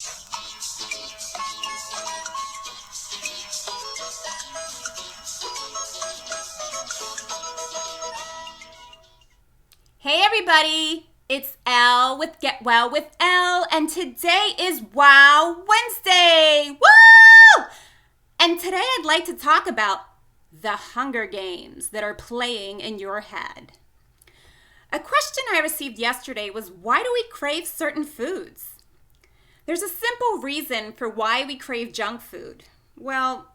Hey everybody, it's Elle with Get Well with Elle, and today is Wow Wednesday! Woo! And today I'd like to talk about the Hunger Games that are playing in your head. A question I received yesterday was, why do we crave certain foods? There's a simple reason for why we crave junk food. Well,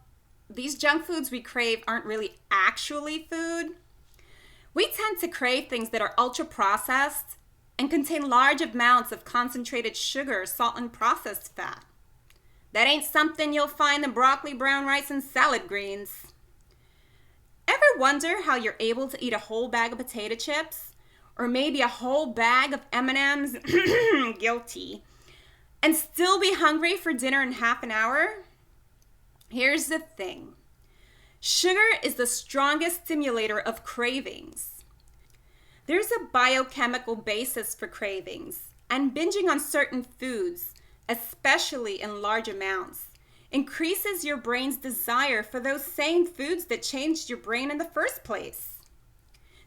these junk foods we crave aren't really actually food. We tend to crave things that are ultra-processed and contain large amounts of concentrated sugar, salt, and processed fat. That ain't something you'll find in broccoli, brown rice, and salad greens. Ever wonder how you're able to eat a whole bag of potato chips? Or maybe a whole bag of M&Ms, guilty, and still be hungry for dinner in half an hour? Here's the thing. Sugar is the strongest stimulator of cravings. There's a biochemical basis for cravings, and binging on certain foods, especially in large amounts, increases your brain's desire for those same foods that changed your brain in the first place.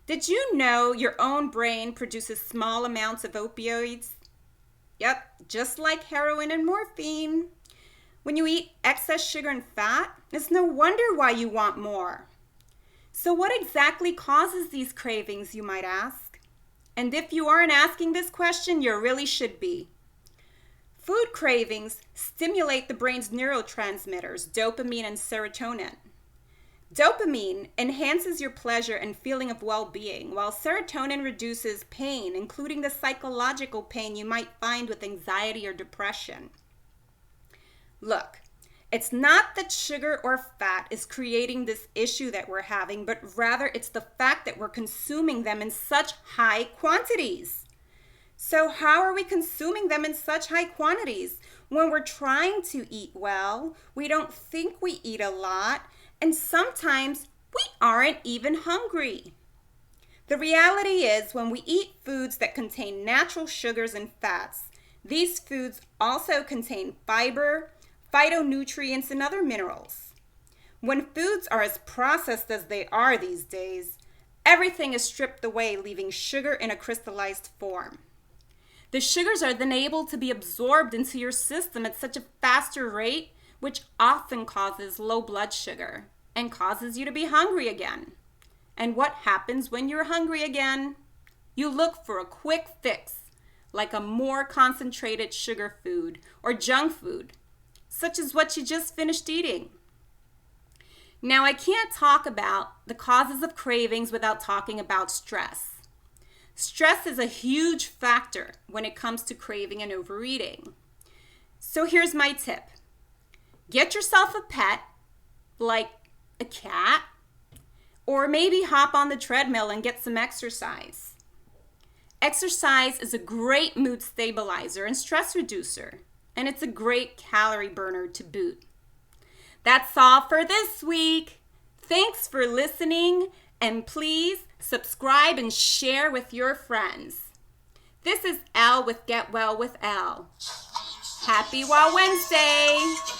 Did you know your own brain produces small amounts of opioids? Yep, just like heroin and morphine. When you eat excess sugar and fat, it's no wonder why you want more. So what exactly causes these cravings, you might ask? And if you aren't asking this question, you really should be. Food cravings stimulate the brain's neurotransmitters, dopamine and serotonin. Dopamine enhances your pleasure and feeling of well-being, while serotonin reduces pain, including the psychological pain you might find with anxiety or depression. Look, it's not that sugar or fat is creating this issue that we're having, but rather it's the fact that we're consuming them in such high quantities. So how are we consuming them in such high quantities? When we're trying to eat well, we don't think we eat a lot, and sometimes we aren't even hungry. The reality is, when we eat foods that contain natural sugars and fats, these foods also contain fiber, phytonutrients, and other minerals. When foods are as processed as they are these days, everything is stripped away, leaving sugar in a crystallized form. The sugars are then able to be absorbed into your system at such a faster rate, which often causes low blood sugar and causes you to be hungry again. And what happens when you're hungry again? You look for a quick fix, like a more concentrated sugar food or junk food, such as what you just finished eating. Now, I can't talk about the causes of cravings without talking about stress. Stress is a huge factor when it comes to craving and overeating. So here's my tip. Get yourself a pet, like a cat, or maybe hop on the treadmill and get some exercise. Exercise is a great mood stabilizer and stress reducer, and it's a great calorie burner to boot. That's all for this week. Thanks for listening, and please subscribe and share with your friends. This is Elle with Get Well with Elle. Happy Wow Wednesday!